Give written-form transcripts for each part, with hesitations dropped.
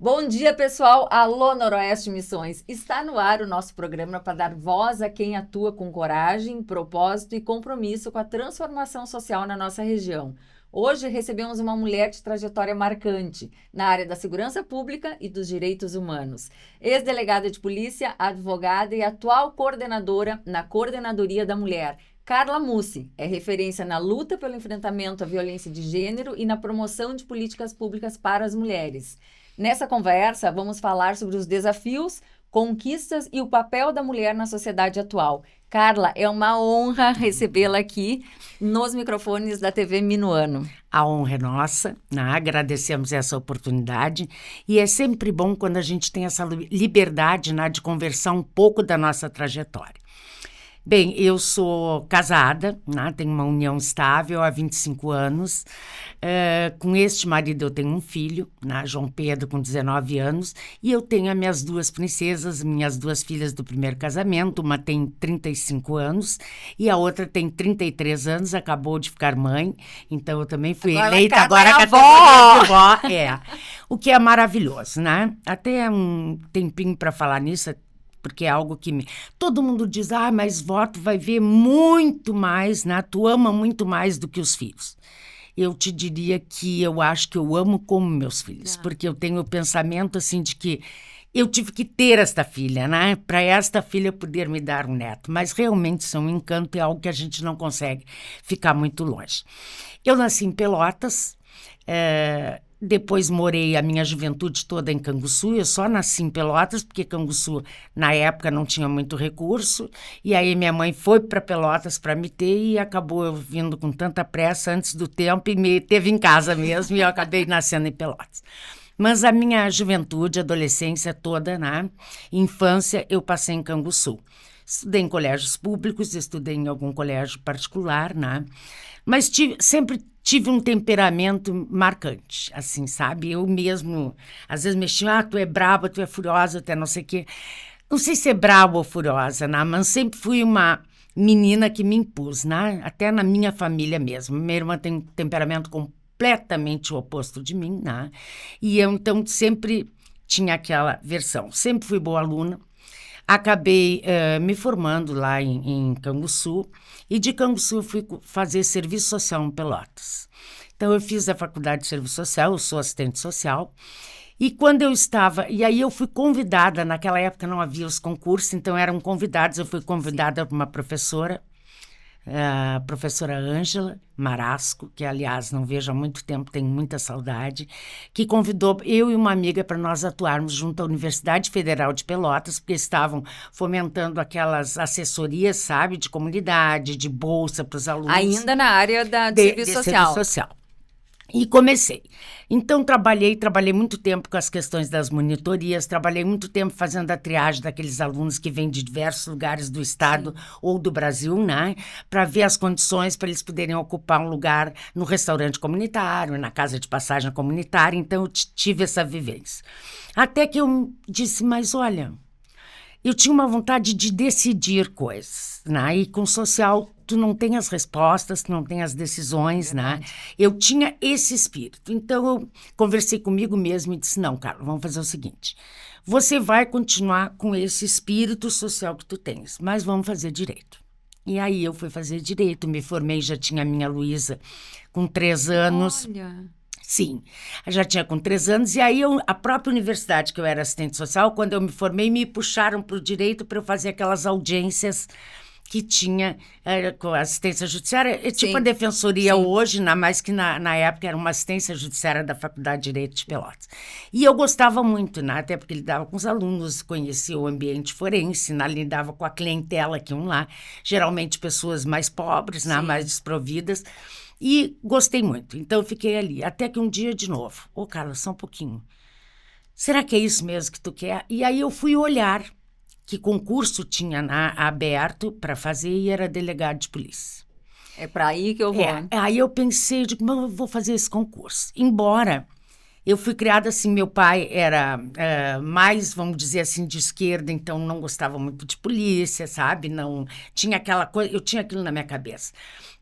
Bom dia, pessoal. Alô, Noroeste Missões. Está no ar o nosso programa para dar voz a quem atua com coragem, propósito e compromisso com a transformação social na nossa região. Hoje recebemos uma mulher de trajetória marcante na área da segurança pública e dos direitos humanos. Ex-delegada de polícia, advogada e atual coordenadora na Coordenadoria da Mulher. Carla Mussi é referência na luta pelo enfrentamento à violência de gênero e na promoção de políticas públicas para as mulheres. Nessa conversa, vamos falar sobre os desafios, conquistas e o papel da mulher na sociedade atual. Carla, é uma honra recebê-la aqui nos microfones da TV Minuano. A honra é nossa, né? Agradecemos essa oportunidade e é sempre bom quando a gente tem essa liberdade, né, de conversar um pouco da nossa trajetória. Bem, eu sou casada, né? Tenho uma união estável há 25 anos. Com este marido eu tenho um filho, né? João Pedro, com 19 anos. E eu tenho as minhas duas princesas, minhas duas filhas do primeiro casamento. Uma tem 35 anos e a outra tem 33 anos, acabou de ficar mãe. Então eu também fui eleita agora a avó. O que é maravilhoso, né? Até um tempinho para falar nisso, porque é algo que todo mundo diz, mas vó, tu vai ver muito mais, né? Tu ama muito mais do que os filhos. Eu te diria que eu acho que eu amo como meus filhos, porque eu tenho o pensamento, assim, de que eu tive que ter esta filha, né? Para esta filha poder me dar um neto. Mas realmente são um encanto, é algo que a gente não consegue ficar muito longe. Eu nasci em Pelotas, depois morei a minha juventude toda em Canguçu. Eu só nasci em Pelotas, porque Canguçu, na época, não tinha muito recurso. E aí minha mãe foi para Pelotas para me ter e acabou eu vindo com tanta pressa antes do tempo e me teve em casa mesmo e eu acabei nascendo em Pelotas. Mas a minha juventude, adolescência toda, né, infância, eu passei em Canguçu. Estudei em colégios públicos, estudei em algum colégio particular, né? Mas sempre tive um temperamento marcante, assim, sabe? Eu mesmo, às vezes mexia, tu é braba, tu é furiosa, até não sei o quê. Não sei se é braba ou furiosa, né? Mas sempre fui uma menina que me impus, né? Até na minha família mesmo. Minha irmã tem um temperamento completamente oposto de mim, né? E eu, então, sempre tinha aquela versão. Sempre fui boa aluna. Acabei me formando lá em Canguçu e de Canguçu fui fazer serviço social em Pelotas. Então, eu fiz a faculdade de serviço social, eu sou assistente social. E quando eu estava... E aí eu fui convidada, naquela época não havia os concursos, então eram convidados, eu fui convidada por uma professora, a professora Ângela Marasco, que, aliás, não vejo há muito tempo, tenho muita saudade, que convidou eu e uma amiga para nós atuarmos junto à Universidade Federal de Pelotas, porque estavam fomentando aquelas assessorias, sabe, de comunidade, de bolsa para os alunos. Ainda na área de serviço social. Serviço social. E comecei. Então, trabalhei muito tempo com as questões das monitorias, trabalhei muito tempo fazendo a triagem daqueles alunos que vêm de diversos lugares do estado ou do Brasil, né? Para ver as condições para eles poderem ocupar um lugar no restaurante comunitário, na casa de passagem comunitária. Então, eu tive essa vivência. Até que eu disse, mas olha, eu tinha uma vontade de decidir coisas, né? E com social tu não tem as respostas, tu não tem as decisões, né? Eu tinha esse espírito. Então, eu conversei comigo mesmo e disse, não, Carla, vamos fazer o seguinte. Você vai continuar com esse espírito social que tu tens, mas vamos fazer direito. E aí, eu fui fazer direito, me formei, já tinha a minha Luísa com 3 anos. Olha... Sim, já tinha com 3 anos, e aí a própria universidade, que eu era assistente social, quando eu me formei, me puxaram para o direito para eu fazer aquelas audiências que tinha com a assistência judiciária, tipo a defensoria hoje, mas que na época era uma assistência judiciária da Faculdade de Direito de Pelotas. E eu gostava muito, né? Até porque lidava com os alunos, conhecia o ambiente forense, né? Lidava com a clientela que iam lá, geralmente pessoas mais pobres, né? Mais desprovidas. E gostei muito, então eu fiquei ali, até que um dia de novo, Carla, só um pouquinho, será que é isso mesmo que tu quer? E aí eu fui olhar que concurso tinha aberto para fazer e era delegado de polícia. É para aí que eu vou. Aí eu pensei, digo, mas eu vou fazer esse concurso. Embora eu fui criada assim, meu pai era mais, vamos dizer assim, de esquerda, então não gostava muito de polícia, sabe? Não tinha aquela coisa, eu tinha aquilo na minha cabeça.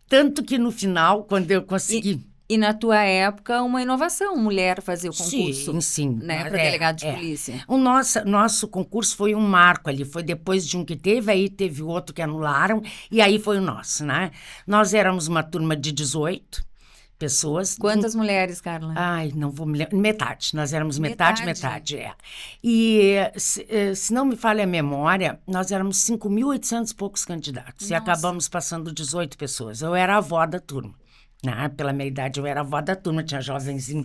Tanto que no final, quando eu consegui... E na tua época, uma inovação, mulher fazer o concurso, sim. né, para delegado de polícia. O nosso concurso foi um marco ali, foi depois de um que teve, aí teve outro que anularam, e aí foi o nosso, né? Nós éramos uma turma de 18 pessoas. Quantas mulheres, Carla? Ai, não vou me lembrar. Metade. Nós éramos metade. E, se não me falha a memória, nós éramos 5.800 e poucos candidatos. Nossa. E acabamos passando 18 pessoas. Eu era a avó da turma. Pela minha idade, eu era a avó da turma. Tinha jovenzinho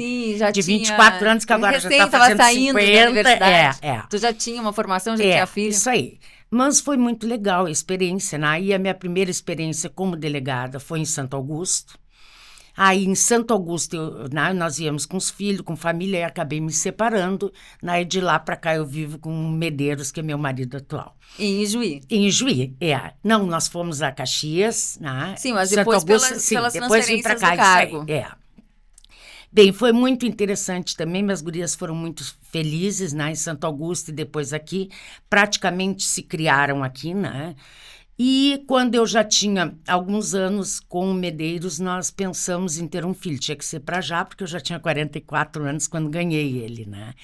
de 24 anos que agora já está fazendo saindo 50. Da universidade. É. Tu já tinha uma formação, já tinha filho? Isso aí. Mas foi muito legal a experiência, né? E a minha primeira experiência como delegada foi em Santo Augusto. Aí, em Santo Augusto, nós íamos com os filhos, com família, e acabei me separando. E de lá para cá eu vivo com o Medeiros, que é meu marido atual. Em Ijuí? Em Ijuí, Não, nós fomos a Caxias, né? Sim, mas depois Augusto, pelas depois vim para cá, do cargo. Bem, foi muito interessante também, minhas gurias foram muito felizes, né? Em Santo Augusto e depois aqui. Praticamente se criaram aqui, né? E quando eu já tinha alguns anos com o Medeiros, nós pensamos em ter um filho. Tinha que ser para já, porque eu já tinha 44 anos quando ganhei ele, né?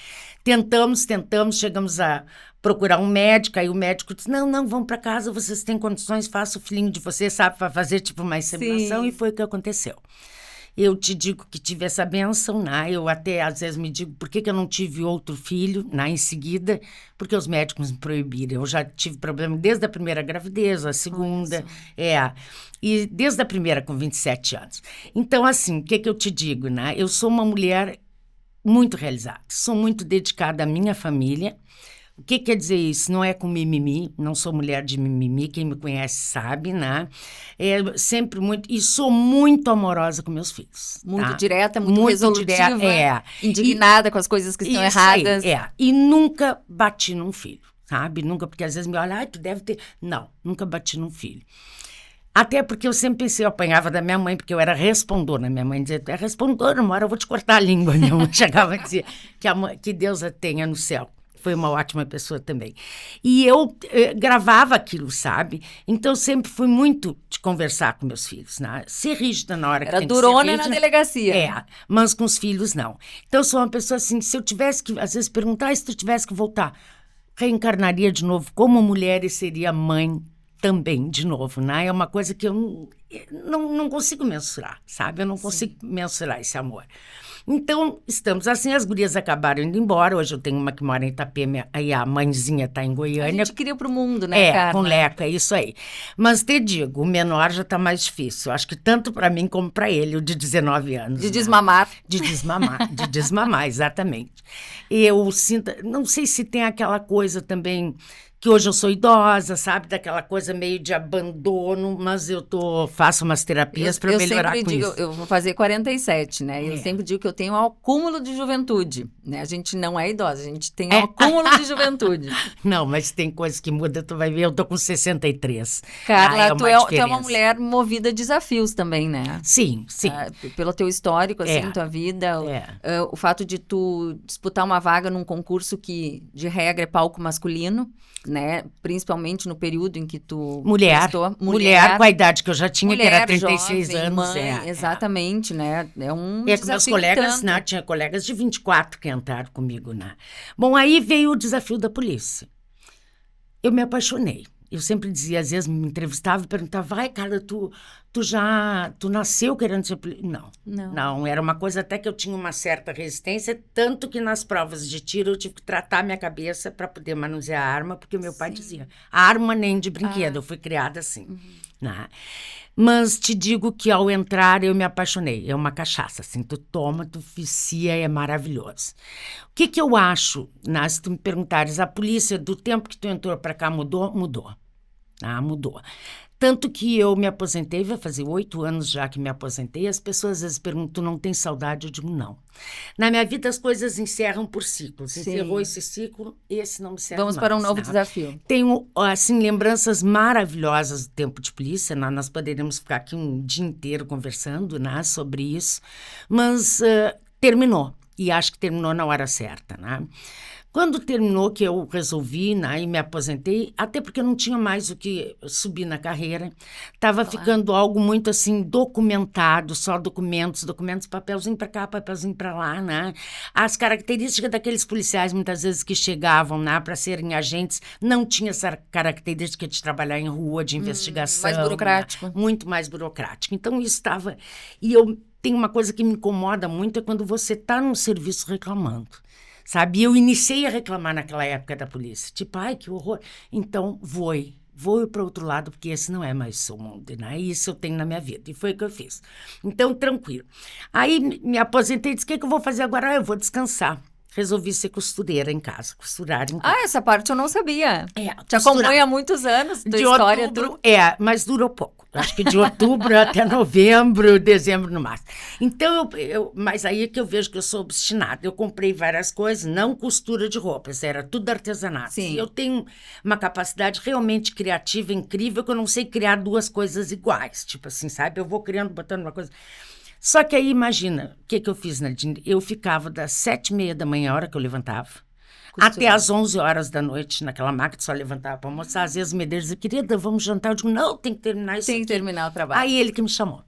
Tentamos, chegamos a procurar um médico, aí o médico disse, não, vão para casa, vocês têm condições, faça o filhinho de vocês, sabe, para fazer tipo uma inseminação, e foi o que aconteceu. Eu te digo que tive essa bênção, né? Eu até às vezes me digo por que eu não tive outro filho, né? Em seguida, porque os médicos me proibiram. Eu já tive problema desde a primeira gravidez, a segunda, e desde a primeira com 27 anos. Então, assim, o que eu te digo, né? Eu sou uma mulher muito realizada, sou muito dedicada à minha família. O que quer dizer isso? Não é com mimimi, não sou mulher de mimimi, quem me conhece sabe, né? Sempre muito, e sou muito amorosa com meus filhos. Muito direta, muito resolutiva, indignada com as coisas que estão erradas. E nunca bati num filho, sabe? Nunca, porque às vezes me olham, tu deve ter... Não, nunca bati num filho. Até porque eu sempre pensei, eu apanhava da minha mãe, porque eu era respondona. Minha mãe dizia, tu é respondona, uma hora eu vou te cortar a língua. Minha mãe chegava e dizia que Deus a tenha no céu. Foi uma ótima pessoa também. E eu gravava aquilo, sabe? Então, sempre fui muito de conversar com meus filhos, né? Ser rígida na hora que tem que ser rígida. Era durona na delegacia. Mas com os filhos, não. Então, eu sou uma pessoa assim, se eu tivesse que, às vezes, perguntar, se tu tivesse que voltar, reencarnaria de novo como mulher e seria mãe também, de novo, né? É uma coisa que eu não consigo mensurar, sabe? Eu não consigo mensurar esse amor. Então, estamos assim, as gurias acabaram indo embora. Hoje eu tenho uma que mora em Itapema, aí a mãezinha está em Goiânia. A gente queria pro mundo, né, Carla? Com Leca, é isso aí. Mas te digo, o menor já está mais difícil. Acho que tanto para mim como para ele, o de 19 anos. De desmamar. De desmamar, exatamente. Eu sinto, não sei se tem aquela coisa também... que hoje eu sou idosa, sabe? Daquela coisa meio de abandono, mas eu faço umas terapias para melhorar com isso. Eu vou fazer 47, né? Eu sempre digo que eu tenho um acúmulo de juventude, né? A gente não é idosa, a gente tem um acúmulo de juventude. Não, mas tem coisas que mudam, tu vai ver, eu tô com 63. Carla, tu é uma mulher movida a desafios também, né? Sim. Pelo teu histórico, assim, tua vida, o fato de tu disputar uma vaga num concurso que, de regra, é palco masculino, né? Principalmente no período em que tu mulher com a idade que eu já tinha, que era 36 jovem, anos. Mãe, exatamente, né? É um com meus colegas, né? Tinha colegas de 24 que entraram comigo, né? Bom, aí veio o desafio da polícia. Eu me apaixonei. Eu sempre dizia, às vezes me entrevistava e perguntava, vai, Carla, tu nasceu querendo ser polícia? Não, era uma coisa até que eu tinha uma certa resistência, tanto que nas provas de tiro eu tive que tratar minha cabeça para poder manusear a arma, porque o meu pai dizia, arma nem de brinquedo, eu fui criada assim, né? Mas te digo que ao entrar eu me apaixonei, é uma cachaça, assim, tu toma, tu vicia, é maravilhoso. O que eu acho, né, se tu me perguntares, a polícia do tempo que tu entrou para cá mudou? Mudou. Tanto que eu me aposentei, vai fazer 8 anos já que me aposentei, as pessoas às vezes perguntam, tu não tem saudade? Eu digo, não. Na minha vida as coisas encerram por ciclos. Encerrou esse ciclo, esse não me serve mais. Vamos para um novo desafio. Tenho, assim, lembranças maravilhosas do tempo de polícia, né? Nós poderíamos ficar aqui um dia inteiro conversando, né, sobre isso, mas terminou. E acho que terminou na hora certa, né? Quando terminou que eu resolvi, né, e me aposentei, até porque eu não tinha mais o que subir na carreira, estava ficando algo muito assim documentado, só documentos, papelzinho para cá, papelzinho para lá, né? As características daqueles policiais, muitas vezes que chegavam, né, para serem agentes, não tinha essa característica de trabalhar em rua, de investigação. Mais burocrático. Né? Muito mais burocrático. Então, isso estava... E eu tenho uma coisa que me incomoda muito, é quando você está num serviço reclamando. Sabe? Eu iniciei a reclamar naquela época da polícia. Tipo, ai, que horror. Então, vou para o outro lado, porque esse não é mais o mundo, né? Isso eu tenho na minha vida. E foi o que eu fiz. Então, tranquilo. Aí, me aposentei e disse, o que eu vou fazer agora? Eu vou descansar. Resolvi ser costureira em casa, costurar em casa. Ah, essa parte eu não sabia. Te acompanho há muitos anos, tua história. Outubro, mas durou pouco. Acho que de outubro até novembro, dezembro no máximo. Então, mas aí é que eu vejo que eu sou obstinada. Eu comprei várias coisas, não costura de roupas, era tudo artesanato. Sim. E eu tenho uma capacidade realmente criativa, incrível, que eu não sei criar duas coisas iguais. Tipo assim, sabe? Eu vou criando, botando uma coisa... Só que aí, imagina, o que eu fiz, Nadine? Eu ficava das 7h30 da manhã, a hora que eu levantava, até às 11 horas da noite, naquela máquina, só levantava para almoçar. Às vezes, Medeiros dizia, querida, vamos jantar. Eu digo, não, tem que terminar isso Tem aqui. que terminar o trabalho. Aí ele que me chamou.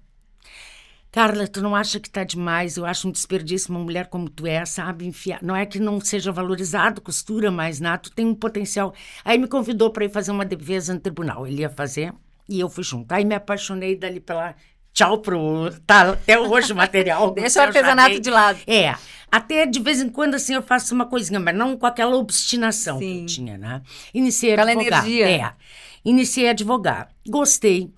Carla, tu não acha que tá demais? Eu acho um desperdício uma mulher como tu é, sabe? Enfiar. Não é que não seja valorizado costura, mas tu tem um potencial. Aí me convidou para ir fazer uma defesa no tribunal. Ele ia fazer e eu fui junto. Aí me apaixonei dali pela... Tchau tá até hoje o material. Deixa o artesanato de lado. Até de vez em quando, assim, eu faço uma coisinha, mas não com aquela obstinação que eu tinha, né? Iniciei a advogar. Energia. Iniciei a advogar. Gostei.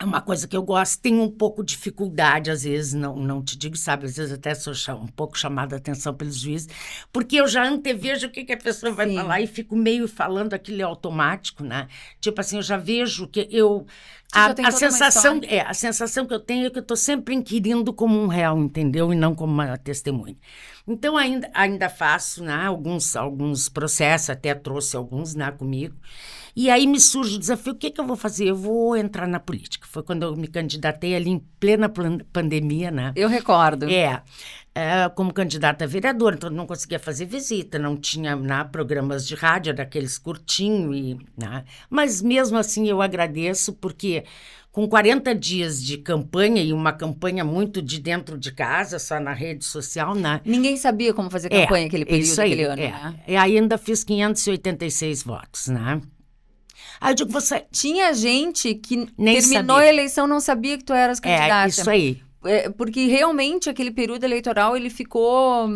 É uma coisa que eu gosto, tenho um pouco de dificuldade, às vezes, não te digo, sabe, às vezes até sou um pouco chamada a atenção pelos juízes, porque eu já antevejo o que a pessoa vai falar e fico meio falando aquilo automático, né? Tipo assim, eu já vejo que eu... A sensação que eu tenho é que eu estou sempre inquirindo como um réu, entendeu? E não como uma testemunha. Então, ainda faço, né, alguns processos, até trouxe alguns, né, comigo. E aí me surge o desafio, o que eu vou fazer? Eu vou entrar na política. Foi quando eu me candidatei ali em plena pandemia, né? Eu recordo. Como candidata a vereadora, então não conseguia fazer visita, não tinha programas de rádio, daqueles curtinhos. Mas mesmo assim eu agradeço, porque com 40 dias de campanha, e uma campanha muito de dentro de casa, só na rede social, né? Ninguém sabia como fazer campanha aquele período, aquele ano, né? E aí ainda fiz 586 votos, né? Aí eu digo, tinha gente que nem terminou sabia. A eleição, não sabia que tu eras candidata. Isso aí. Porque realmente aquele período eleitoral, ele ficou...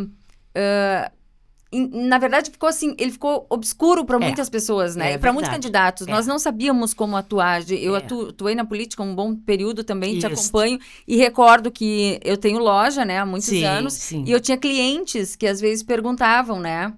na verdade, ele ficou obscuro para muitas pessoas, né? Para muitos candidatos. Nós não sabíamos como atuar. Eu atuei na política um bom período também, te acompanho. E recordo que eu tenho loja, né? Há muitos anos. Sim. E eu tinha clientes que às vezes perguntavam, né?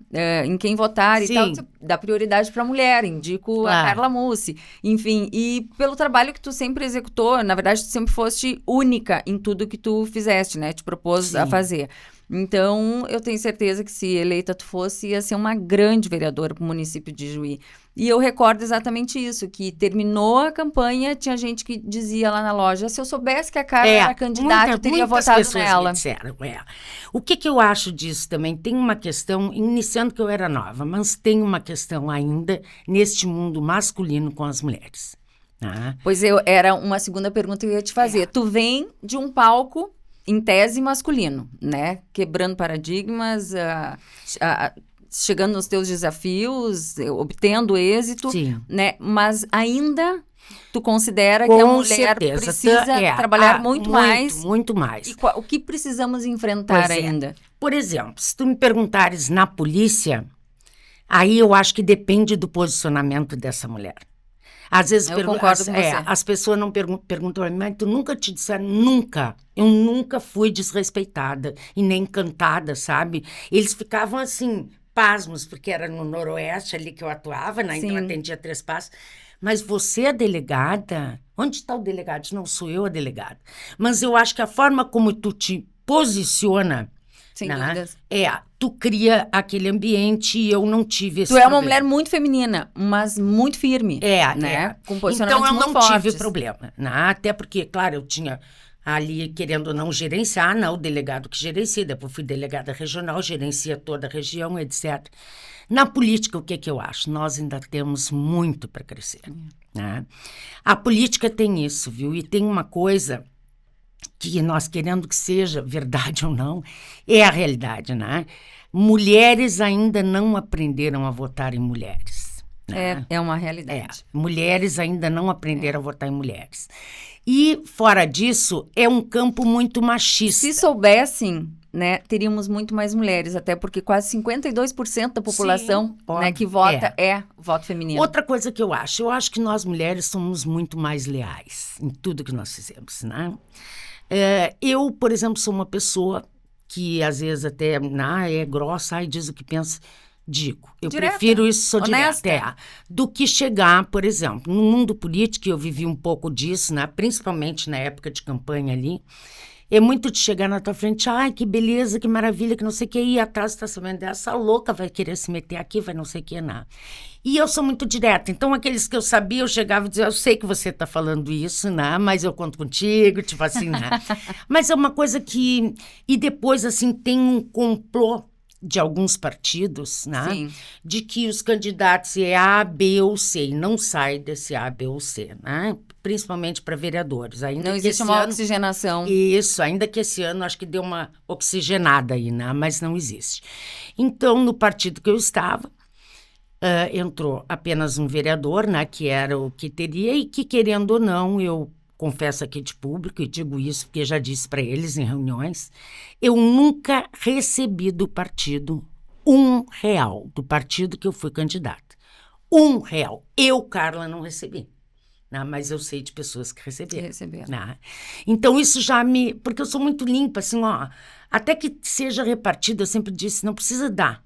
Em quem votar e tal. Dá prioridade para a mulher, indico a Carla Mussi. Enfim, e pelo trabalho que tu sempre executou, na verdade, tu sempre foste única em tudo que tu fizeste, né? Te propôs a fazer. Então, eu tenho certeza que se eleita tu fosse, ia ser uma grande vereadora para o município de Juí. E eu recordo exatamente isso, que terminou a campanha, tinha gente que dizia lá na loja, se eu soubesse que a Carla era candidata, eu teria votado nela. Me disseram, O que eu acho disso também? Tem uma questão, iniciando que eu era nova, mas tem uma questão ainda neste mundo masculino com as mulheres. Pois era uma segunda pergunta que eu ia te fazer. Tu vem de um palco... em tese masculino, né? Quebrando paradigmas, chegando nos teus desafios, obtendo êxito, né? Mas ainda tu considera que a mulher precisa trabalhar muito mais? Muito mais. E o que precisamos enfrentar ainda? Por exemplo, se tu me perguntares na polícia, aí eu acho que depende do posicionamento dessa mulher. Às vezes eu concordo com você. As pessoas não perguntam, mas tu nunca te disseram, nunca. Eu nunca fui desrespeitada e nem encantada, sabe? Eles ficavam assim, pasmos, porque era no Noroeste ali que eu atuava, né? Então eu atendia 3 Passos. Mas você é delegada? Onde está o delegado? Não sou eu a delegada. Mas eu acho que a forma como tu te posiciona... Sem dúvidas. Tu cria aquele ambiente e eu não tive esse problema. Tu é uma mulher muito feminina, mas muito firme, né? Com posicionamentos então eu muito não fortes. tive problema, né? Até porque, claro, eu tinha ali, querendo ou não, gerenciar, não, o delegado que gerencia, depois fui delegada regional, gerencia toda a região, etc. Na política, o que eu acho? Nós ainda temos muito para crescer. Né? A política tem isso, viu? E tem uma coisa que nós, querendo que seja verdade ou não, é a realidade, né? Mulheres ainda não aprenderam a votar em mulheres. Né? É uma realidade. Mulheres ainda não aprenderam a votar em mulheres. E, fora disso, é um campo muito machista. Se soubessem, né, teríamos muito mais mulheres, até porque quase 52% da população, Sim, né, que vota é voto feminino. Outra coisa que eu acho que nós mulheres somos muito mais leais em tudo que nós fizemos, né? Eu, por exemplo, sou uma pessoa que às vezes até é grossa e diz o que pensa. Digo, eu direta, prefiro isso, sou honesta, direta, do que chegar, por exemplo, no mundo político, eu vivi um pouco disso, né? Principalmente na época de campanha ali, é muito de chegar na tua frente, ai, que beleza, que maravilha, que não sei o que, e atrás você tá sabendo, essa louca vai querer se meter aqui, vai não sei o que, não. E eu sou muito direta, então aqueles que eu sabia, eu chegava e dizia, eu sei que você tá falando isso, né? Mas eu conto contigo, tipo assim, né? Mas é uma coisa que... E depois, assim, tem um complô de alguns partidos, né? Sim. De que os candidatos é A, B ou C, e não sai desse A, B ou C, né? Principalmente para vereadores. Ainda não existe uma oxigenação. Isso, ainda que esse ano acho que deu uma oxigenada aí, né? Mas não existe. Então, no partido que eu estava, entrou apenas um vereador, né? Que era o que teria e que, querendo ou não, eu confesso aqui de público, e digo isso porque já disse para eles em reuniões, eu nunca recebi do partido R$1, do partido que eu fui candidata. R$1. Eu, Carla, não recebi. Né? Mas eu sei de pessoas que receberam. Né? Então, isso já me... Porque eu sou muito limpa, assim, ó. Até que seja repartido, eu sempre disse, não precisa dar.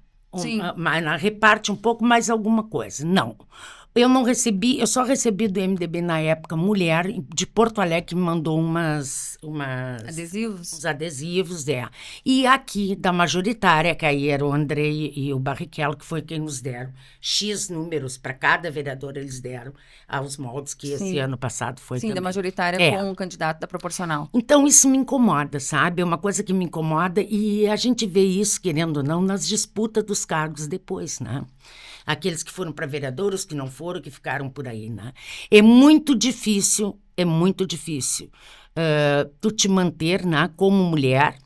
Mas reparte um pouco mais alguma coisa. Não. Eu não recebi, eu só recebi do MDB na época, mulher de Porto Alegre, que me mandou uns adesivos, E aqui, da majoritária, que aí era o Andrei e o Barrichello, que foi quem nos deram. X números para cada vereador eles deram aos moldes que esse ano passado foi também. Da majoritária com o candidato da proporcional. Então, isso me incomoda, sabe? É uma coisa que me incomoda e a gente vê isso, querendo ou não, nas disputas dos cargos depois, né? Aqueles que foram para vereador, os que não foram, que ficaram por aí, né? É muito difícil tu te manter, né, como mulher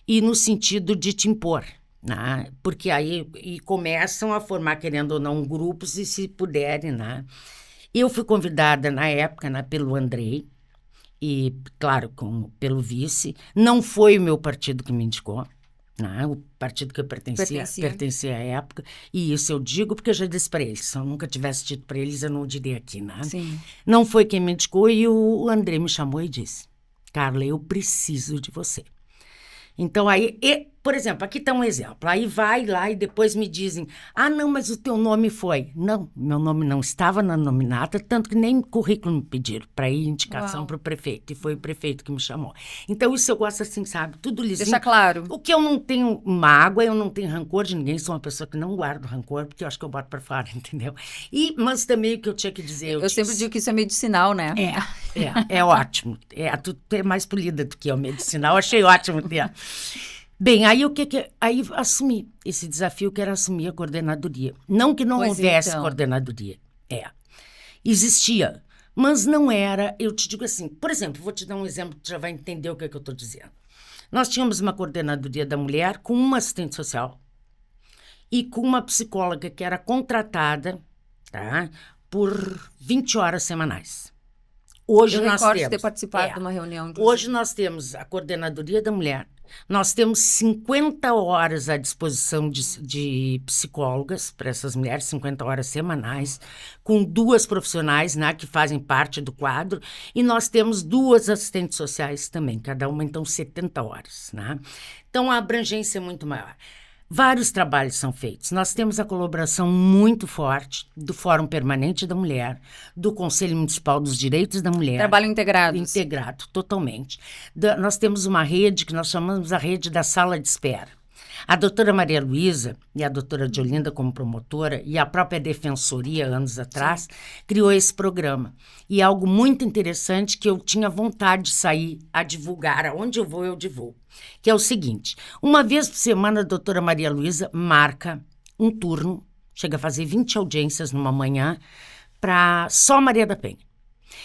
e no sentido de te impor, né? Porque aí começam a formar, querendo ou não, grupos e se puderem, né? Eu fui convidada na época, né, pelo Andrei e, claro, pelo vice. Não foi o meu partido que me indicou. Não, o partido que eu pertencia à época, e isso eu digo porque eu já disse para eles, se eu nunca tivesse dito para eles, eu não diria aqui, né? Sim. Não foi quem me indicou, e o André me chamou e disse, Carla, eu preciso de você. Então, aí, por exemplo, aqui está um exemplo. Aí vai lá e depois me dizem, não, mas o teu nome foi. Não, meu nome não estava na nominata, tanto que nem currículo me pediram para ir indicação para o prefeito. E foi o prefeito que me chamou. Então, isso eu gosto assim, sabe? Tudo lisinho. Deixa claro. O que eu não tenho mágoa, eu não tenho rancor de ninguém, sou uma pessoa que não guardo rancor, porque eu acho que eu boto para fora, entendeu? Mas também o que eu tinha que dizer... Eu sempre digo que isso é medicinal, né? É ótimo. Tu é mais polida do que eu, medicinal. Achei ótimo ter. Bem, aí aí assumi esse desafio, que era assumir a coordenadoria. Não que não houvesse coordenadoria. Existia, mas não era, eu te digo assim, por exemplo, vou te dar um exemplo que tu já vai entender o que eu estou dizendo. Nós tínhamos uma coordenadoria da mulher com uma assistente social e com uma psicóloga que era contratada, tá, por 20 horas semanais. Hoje eu nós recordo temos, de ter participado de uma reunião. Inclusive. Hoje nós temos a coordenadoria da mulher, nós temos 50 horas à disposição de psicólogas para essas mulheres, 50 horas semanais, com 2 profissionais, né, que fazem parte do quadro, e nós temos 2 assistentes sociais também, cada uma, então, 70 horas. Né? Então, a abrangência é muito maior. Vários trabalhos são feitos. Nós temos a colaboração muito forte do Fórum Permanente da Mulher, do Conselho Municipal dos Direitos da Mulher. Trabalho integrado. Integrado, totalmente. Nós temos uma rede que nós chamamos a rede da sala de espera. A doutora Maria Luísa e a doutora Diolinda como promotora e a própria Defensoria, anos atrás, criou esse programa. E é algo muito interessante que eu tinha vontade de sair a divulgar. Aonde eu vou, eu divulgo. Que é o seguinte, uma vez por semana a doutora Maria Luísa marca um turno, chega a fazer 20 audiências numa manhã, para só Maria da Penha.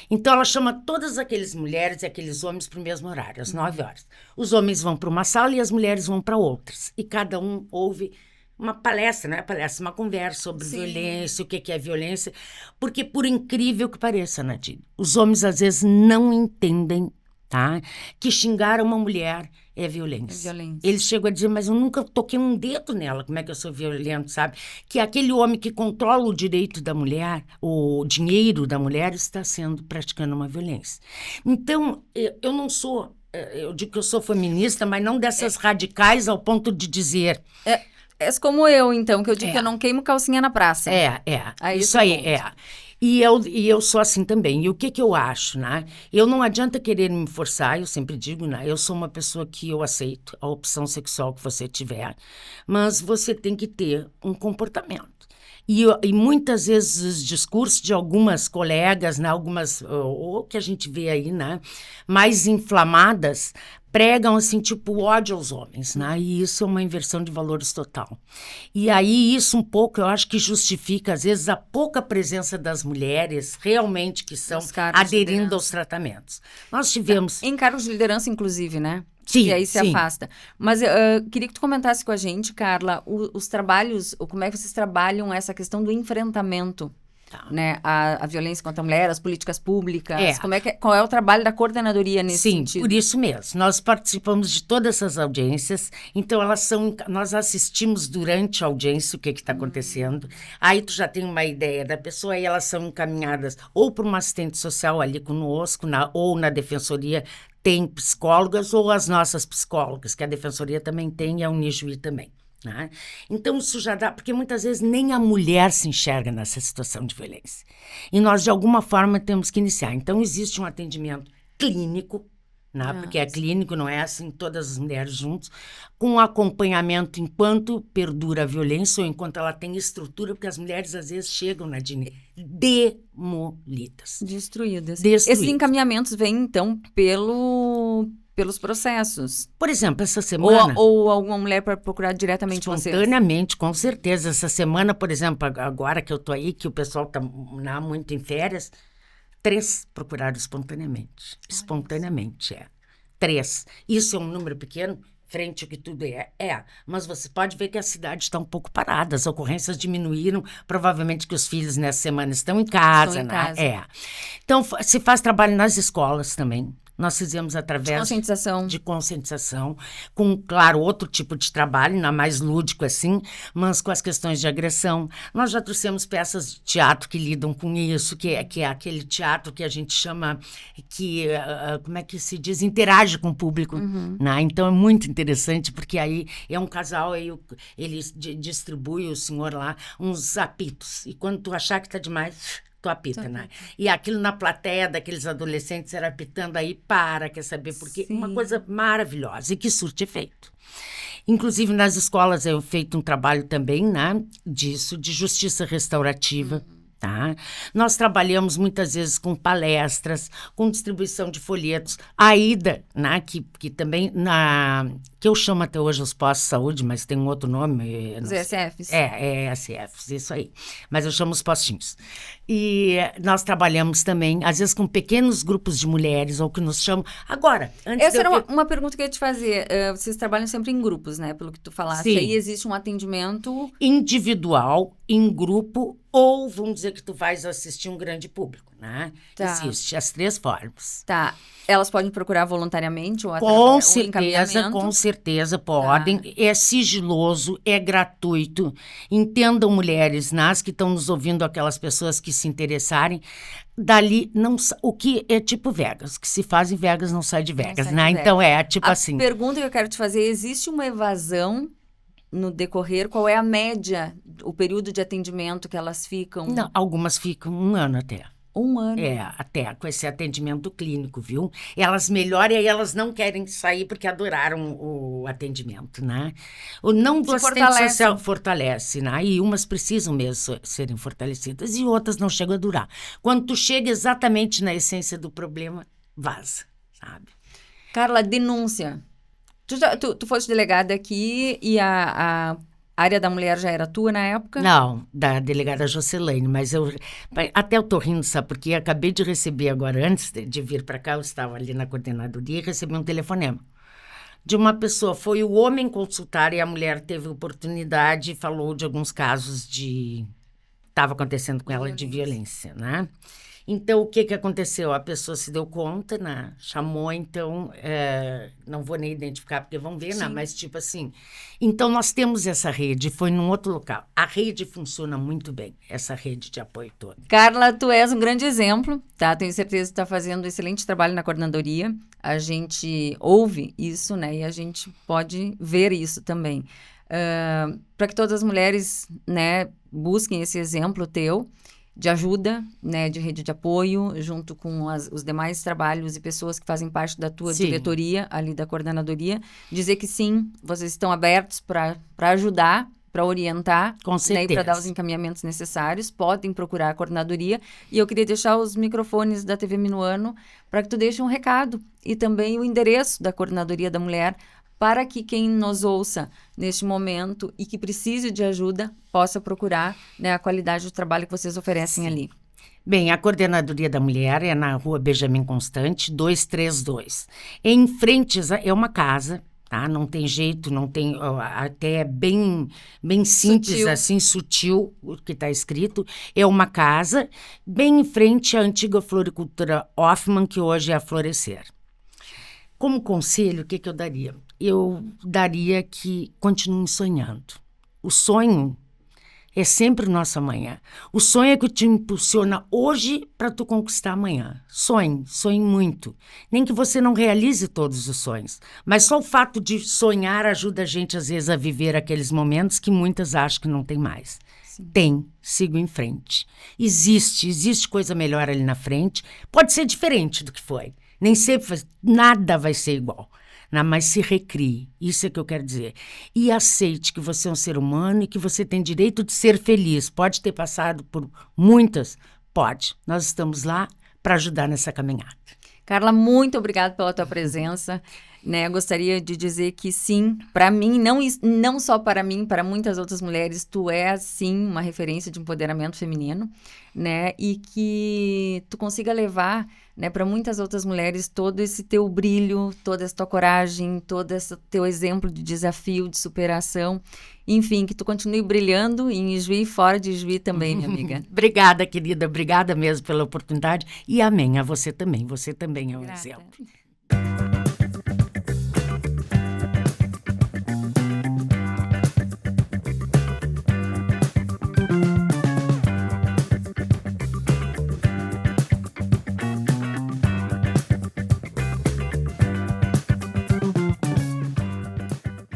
Então, ela chama todas aquelas mulheres e aqueles homens para o mesmo horário, às 9 horas. Os homens vão para uma sala e as mulheres vão para outras. E cada um ouve uma palestra, não é palestra, uma conversa sobre violência, o que é violência. Porque, por incrível que pareça, Nadine, os homens às vezes não entendem, tá, que xingar uma mulher é violência. Eles chegam a dizer, mas eu nunca toquei um dedo nela, como é que eu sou violento, sabe? Que aquele homem que controla o direito da mulher, o dinheiro da mulher, está praticando uma violência. Então, eu não sou, eu digo que eu sou feminista, mas não dessas radicais ao ponto de dizer... É como eu, então, que eu digo que eu não queimo calcinha na praça. Isso aí, E eu sou assim também. E o que eu acho, né? Eu não adianta querer me forçar, eu sempre digo, né? Eu sou uma pessoa que eu aceito a opção sexual que você tiver, mas você tem que ter um comportamento. E muitas vezes os discursos de algumas colegas, né, ou que a gente vê aí, né, mais inflamadas, pregam, assim, tipo, ódio aos homens, né? E isso é uma inversão de valores total. E aí, isso um pouco, eu acho que justifica, às vezes, a pouca presença das mulheres realmente que estão aderindo aos tratamentos. Nós tivemos... Em cargos de liderança, inclusive, né? Sim, e aí se afasta. Mas queria que tu comentasse com a gente, Carla, os trabalhos, como é que vocês trabalham essa questão do enfrentamento, né? A violência contra a mulher, as políticas públicas. Qual é o trabalho da coordenadoria nesse sentido? Sim, por isso mesmo. Nós participamos de todas essas audiências, então nós assistimos durante a audiência o que está acontecendo. Aí tu já tem uma ideia da pessoa e elas são encaminhadas ou para uma assistente social ali conosco, ou na defensoria, tem psicólogas ou as nossas psicólogas, que a Defensoria também tem e a Unijuí também. Né? Então, isso já dá... Porque muitas vezes nem a mulher se enxerga nessa situação de violência. E nós, de alguma forma, temos que iniciar. Então, existe um atendimento clínico, né? Porque é clínico, não é assim, todas as mulheres juntas, com acompanhamento enquanto perdura a violência ou enquanto ela tem estrutura, porque as mulheres, às vezes, chegam, Nadine, demolidas. Destruídas. Esses encaminhamentos vêm, então, pelos processos. Por exemplo, essa semana... Ou alguma mulher para procurar diretamente vocês? Espontaneamente, com certeza. Essa semana, por exemplo, agora que eu tô aí, que o pessoal tá muito em férias, 3 procuraram espontaneamente. Espontaneamente, 3. Isso é um número pequeno, frente ao que tudo mas você pode ver que a cidade está um pouco parada, as ocorrências diminuíram, provavelmente que os filhos nessa semana estão em casa, Então, se faz trabalho nas escolas também. Nós fizemos através de conscientização, com, claro, outro tipo de trabalho, não mais lúdico assim, mas com as questões de agressão. Nós já trouxemos peças de teatro que lidam com isso, que é aquele teatro que a gente chama, como é que se diz? Interage com o público. Né? Então, é muito interessante, porque aí é um casal, aí ele distribui, o senhor lá, uns apitos. E quando tu achar que tá demais... tu apita, né? E aquilo na plateia daqueles adolescentes era apitando aí, quer saber? Porque uma coisa maravilhosa e que surte efeito. Inclusive, nas escolas eu feito um trabalho também, né, disso, de justiça restaurativa. Tá? Nós trabalhamos muitas vezes com palestras, com distribuição de folhetos. A IDA, né, que também, que eu chamo até hoje os postos de saúde, mas tem um outro nome. Os ESFs. ESFs, isso aí. Mas eu chamo os postinhos. E nós trabalhamos também, às vezes, com pequenos grupos de mulheres, ou que nos chamam... Agora, antes essa era uma pergunta que eu ia te fazer. Vocês trabalham sempre em grupos, né? Pelo que tu falaste. Sim. Aí existe um atendimento... individual, em grupo, ou vamos dizer que tu vais assistir um grande público, né? Existe as 3 formas. Tá. Elas podem procurar voluntariamente ou através Com certeza podem. É sigiloso, é gratuito. Entendam, mulheres, nas que estão nos ouvindo, aquelas pessoas que se interessarem. Dali, o que é tipo Vegas. O que se faz em Vegas não sai de Vegas, né? Então, tipo assim. A pergunta que eu quero te fazer, existe uma evasão no decorrer? Qual é a média, o período de atendimento que elas ficam? Não, algumas ficam 1 ano até. Um ano. Até com esse atendimento clínico, viu? Elas melhoram e aí elas não querem sair porque adoraram o atendimento, né? O não do assistente social fortalece, né? E umas precisam mesmo serem fortalecidas e outras não chegam a durar. Quando tu chega exatamente na essência do problema, vaza, sabe? Carla, denúncia. Tu foste delegada aqui e a área da mulher já era tua na época? Não, da delegada Jocelaine, mas até eu tô rindo, sabe? Porque acabei de receber agora, antes de vir para cá, eu estava ali na coordenadoria e recebi um telefonema de uma pessoa. Foi o homem consultar e a mulher teve oportunidade e falou de alguns casos estava acontecendo com ela de violência, né? Então, o que aconteceu? A pessoa se deu conta, né? Chamou, então, não vou nem identificar, porque vão ver, né? Mas tipo assim, então nós temos essa rede, foi num outro local. A rede funciona muito bem, essa rede de apoio toda. Carla, tu és um grande exemplo, tá? Tenho certeza que tu tá fazendo um excelente trabalho na coordenadoria. A gente ouve isso, né? E a gente pode ver isso também. Para que todas as mulheres, né, busquem esse exemplo teu, de ajuda, né, de rede de apoio, junto com os demais trabalhos e pessoas que fazem parte da tua diretoria, ali da coordenadoria, dizer que sim, vocês estão abertos para ajudar, para orientar, com certeza, né, e para dar os encaminhamentos necessários, podem procurar a coordenadoria. E eu queria deixar os microfones da TV Minuano para que tu deixe um recado e também o endereço da Coordenadoria da Mulher, para que quem nos ouça neste momento e que precise de ajuda possa procurar, né, a qualidade do trabalho que vocês oferecem ali. Bem, a Coordenadoria da Mulher é na Rua Benjamin Constant, 232. Em frente, é uma casa, tá? Não tem jeito, não tem, até bem simples, sutil. Assim, sutil, o que está escrito. É uma casa, bem em frente à antiga floricultura Hoffman, que hoje é a Florescer. Como conselho, o que eu daria? Eu daria que continuem sonhando. O sonho é sempre o nosso amanhã. O sonho é que te impulsiona hoje para tu conquistar amanhã. Sonhe muito. Nem que você não realize todos os sonhos, mas só o fato de sonhar ajuda a gente, às vezes, a viver aqueles momentos que muitas acham que não tem mais. Sim. Tem, sigo em frente. Existe coisa melhor ali na frente. Pode ser diferente do que foi. Nem sempre, nada vai ser igual. Mas se recrie, isso é que eu quero dizer. E aceite que você é um ser humano e que você tem direito de ser feliz. Pode ter passado por muitas? Pode. Nós estamos lá para ajudar nessa caminhada. Carla, muito obrigada pela tua presença. Né, eu gostaria de dizer que sim, para mim, não só para mim, para muitas outras mulheres, tu é sim uma referência de empoderamento feminino, né, e que tu consiga levar, né, para muitas outras mulheres todo esse teu brilho, toda essa tua coragem, todo esse teu exemplo de desafio, de superação, enfim, que tu continue brilhando em Juí e fora de Juí também, minha amiga. Obrigada, querida, obrigada mesmo pela oportunidade e amém a você também é um exemplo.